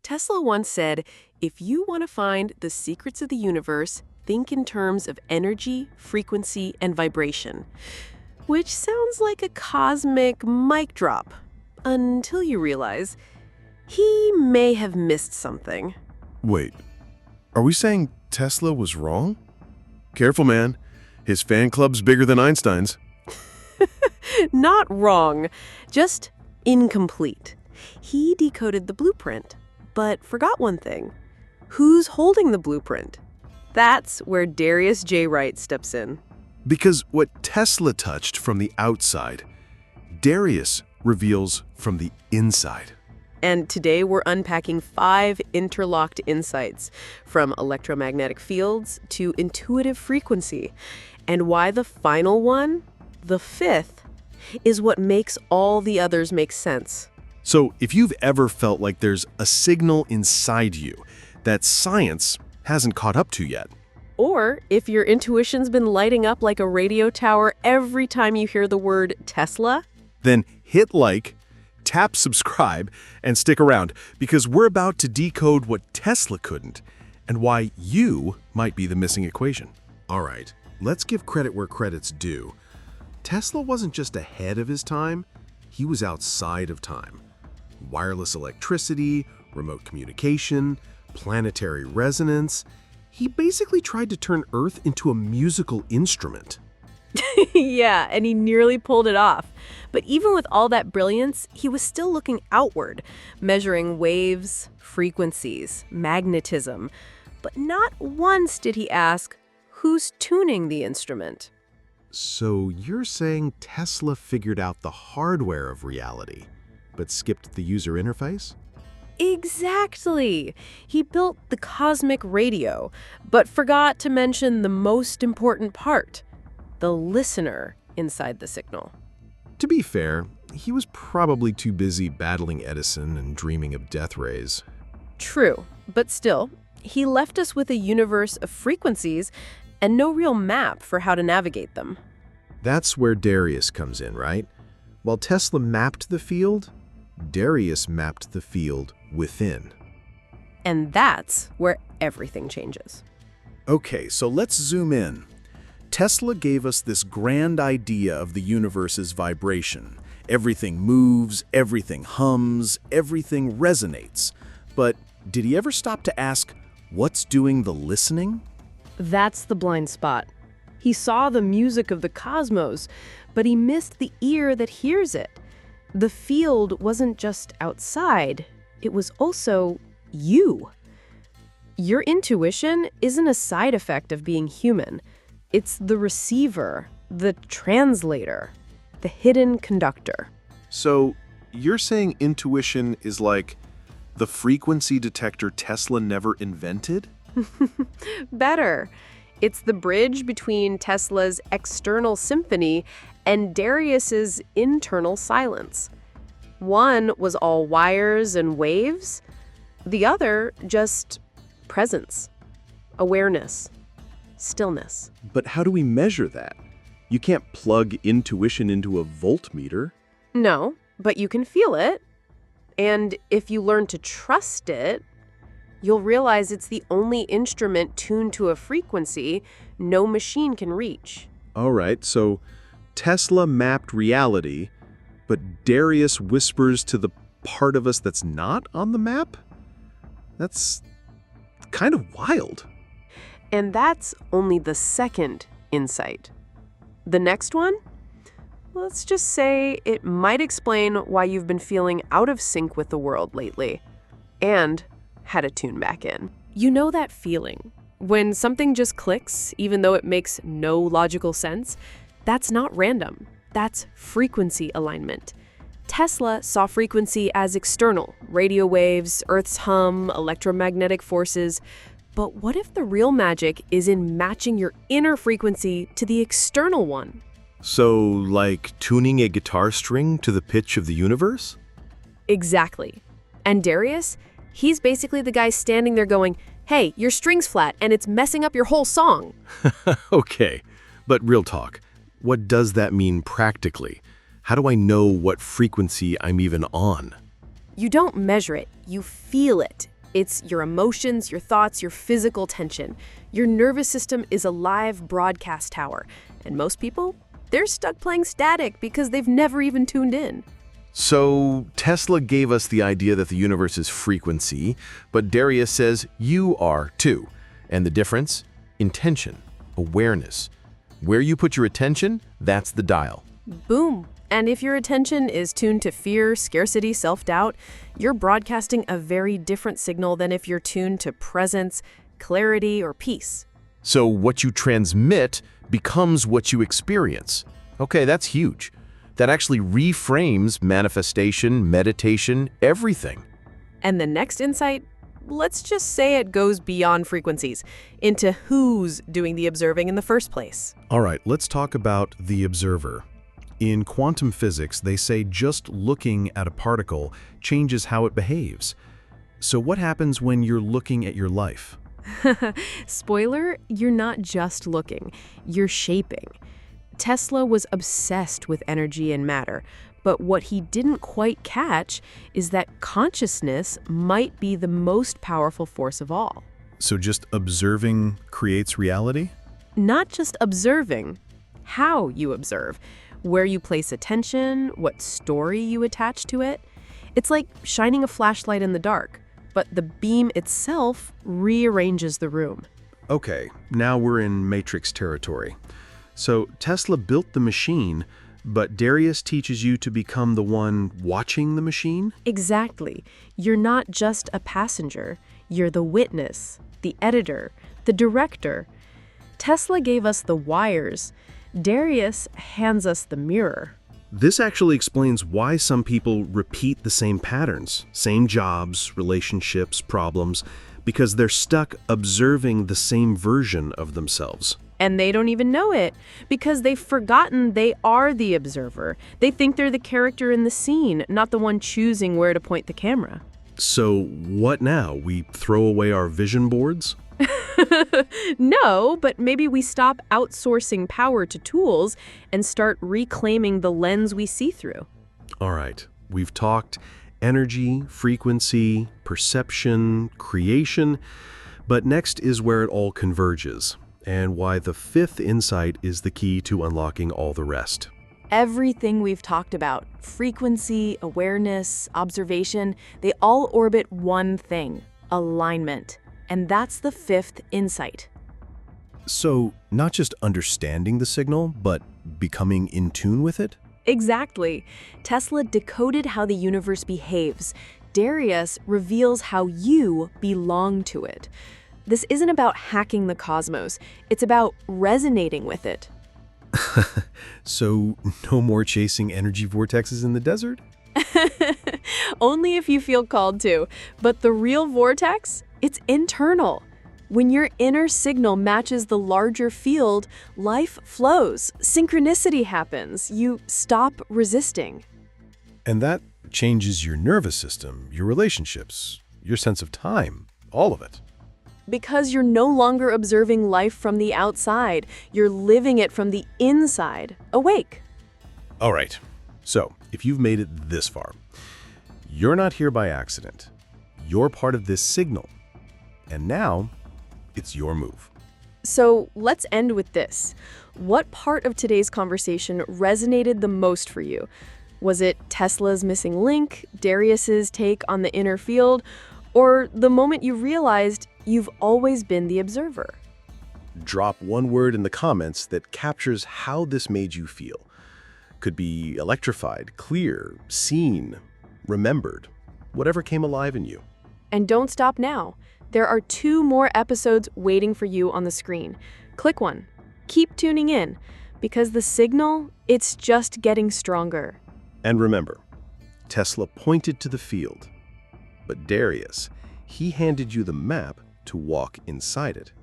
Tesla once said, if you want to find the secrets of the universe, think in terms of energy, frequency, and vibration. Which sounds like a cosmic mic drop, until you realize he may have missed something. Wait, are we saying Tesla was wrong? Careful, man. His fan club's bigger than Einstein's. Not wrong, just incomplete. He decoded the blueprint, but forgot one thing. Who's holding the blueprint? That's where Darius J. Wright steps in. Because what Tesla touched from the outside, Darius reveals from the inside. And today we're unpacking 5 interlocked insights, from electromagnetic fields to intuitive frequency. And why the final one, the 5th, is what makes all the others make sense. So if you've ever felt like there's a signal inside you that science hasn't caught up to yet, Or if your intuition's been lighting up like a radio tower every time you hear the word Tesla, then hit like, tap subscribe, and stick around, because we're about to decode what Tesla couldn't and why you might be the missing equation. All right, let's give credit where credit's due. Tesla wasn't just ahead of his time, he was outside of time. Wireless electricity, remote communication, planetary resonance. He basically tried to turn Earth into a musical instrument. yeah, and he nearly pulled it off. But even with all that brilliance, he was still looking outward, measuring waves, frequencies, magnetism. But not once did he ask, who's tuning the instrument? So you're saying Tesla figured out the hardware of reality, but skipped the user interface? Exactly. He built the cosmic radio, but forgot to mention the most important part, the listener inside the signal. To be fair, he was probably too busy battling Edison and dreaming of death rays. True, but still, he left us with a universe of frequencies and no real map for how to navigate them. That's where Darius comes in, right? While Tesla mapped the field, Darius mapped the field within. And that's where everything changes. Okay, so let's zoom in. Tesla gave us this grand idea of the universe's vibration. Everything moves, everything hums, everything resonates. But did he ever stop to ask, what's doing the listening? That's the blind spot. He saw the music of the cosmos, but he missed the ear that hears it. The field wasn't just outside, it was also you. Your intuition isn't a side effect of being human. It's the receiver, the translator, the hidden conductor. So you're saying intuition is like the frequency detector Tesla never invented? Better. It's the bridge between Tesla's external symphony and Darius's internal silence. One was all wires and waves. The other, just presence, awareness, stillness. But how do we measure that? You can't plug intuition into a voltmeter. No, but you can feel it. And if you learn to trust it, you'll realize it's the only instrument tuned to a frequency no machine can reach. All right, so Tesla mapped reality, but Darius whispers to the part of us that's not on the map? That's kind of wild. And that's only the second insight. The next one? Let's just say it might explain why you've been feeling out of sync with the world lately. And how to tune back in. You know that feeling? When something just clicks, even though it makes no logical sense? That's not random. That's frequency alignment. Tesla saw frequency as external, radio waves, Earth's hum, electromagnetic forces. But what if the real magic is in matching your inner frequency to the external one? So, like tuning a guitar string to the pitch of the universe? Exactly. And Darius? He's basically the guy standing there going, hey, your string's flat and it's messing up your whole song. Okay, but real talk. What does that mean practically? How do I know what frequency I'm even on? You don't measure it, you feel it. It's your emotions, your thoughts, your physical tension. Your nervous system is a live broadcast tower. And most people, they're stuck playing static because they've never even tuned in. So Tesla gave us the idea that the universe is frequency, but Darius says you are too. And the difference? Intention, awareness. Where you put your attention, that's the dial. Boom. And if your attention is tuned to fear, scarcity, self-doubt, you're broadcasting a very different signal than if you're tuned to presence, clarity, or peace. So what you transmit becomes what you experience. Okay, that's huge. That actually reframes manifestation, meditation, everything. And the next insight, let's just say it goes beyond frequencies, into who's doing the observing in the first place. All right, let's talk about the observer. In quantum physics, they say just looking at a particle changes how it behaves. So what happens when you're looking at your life? Spoiler, you're not just looking, you're shaping. Tesla was obsessed with energy and matter, but what he didn't quite catch is that consciousness might be the most powerful force of all. So just observing creates reality? Not just observing, how you observe, where you place attention, what story you attach to it. It's like shining a flashlight in the dark, but the beam itself rearranges the room. Okay, now we're in Matrix territory. So Tesla built the machine, but Darius teaches you to become the one watching the machine? Exactly. You're not just a passenger. You're the witness, the editor, the director. Tesla gave us the wires. Darius hands us the mirror. This actually explains why some people repeat the same patterns, same jobs, relationships, problems, because they're stuck observing the same version of themselves. And they don't even know it, because they've forgotten they are the observer. They think they're the character in the scene, not the one choosing where to point the camera. So what now? We throw away our vision boards? No, but maybe we stop outsourcing power to tools and start reclaiming the lens we see through. All right, we've talked energy, frequency, perception, creation, but next is where it all converges, and why the fifth insight is the key to unlocking all the rest. Everything we've talked about, frequency, awareness, observation, they all orbit one thing, alignment. And that's the fifth insight. So, not just understanding the signal, but becoming in tune with it? Exactly. Tesla decoded how the universe behaves. Darius reveals how you belong to it. This isn't about hacking the cosmos. It's about resonating with it. So, no more chasing energy vortexes in the desert? Only if you feel called to. But the real vortex? It's internal. When your inner signal matches the larger field, life flows. Synchronicity happens. You stop resisting. And that changes your nervous system, your relationships, your sense of time, all of it. Because you're no longer observing life from the outside. You're living it from the inside, awake. All right. So, if you've made it this far, you're not here by accident. You're part of this signal. And now, it's your move. So let's end with this. What part of today's conversation resonated the most for you? Was it Tesla's missing link, Darius's take on the inner field, or the moment you realized you've always been the observer? Drop one word in the comments that captures how this made you feel. Could be electrified, clear, seen, remembered, whatever came alive in you. And don't stop now. There are 2 more episodes waiting for you on the screen. Click one. Keep tuning in, because the signal, it's just getting stronger. And remember, Tesla pointed to the field, but Darius, he handed you the map to walk inside it.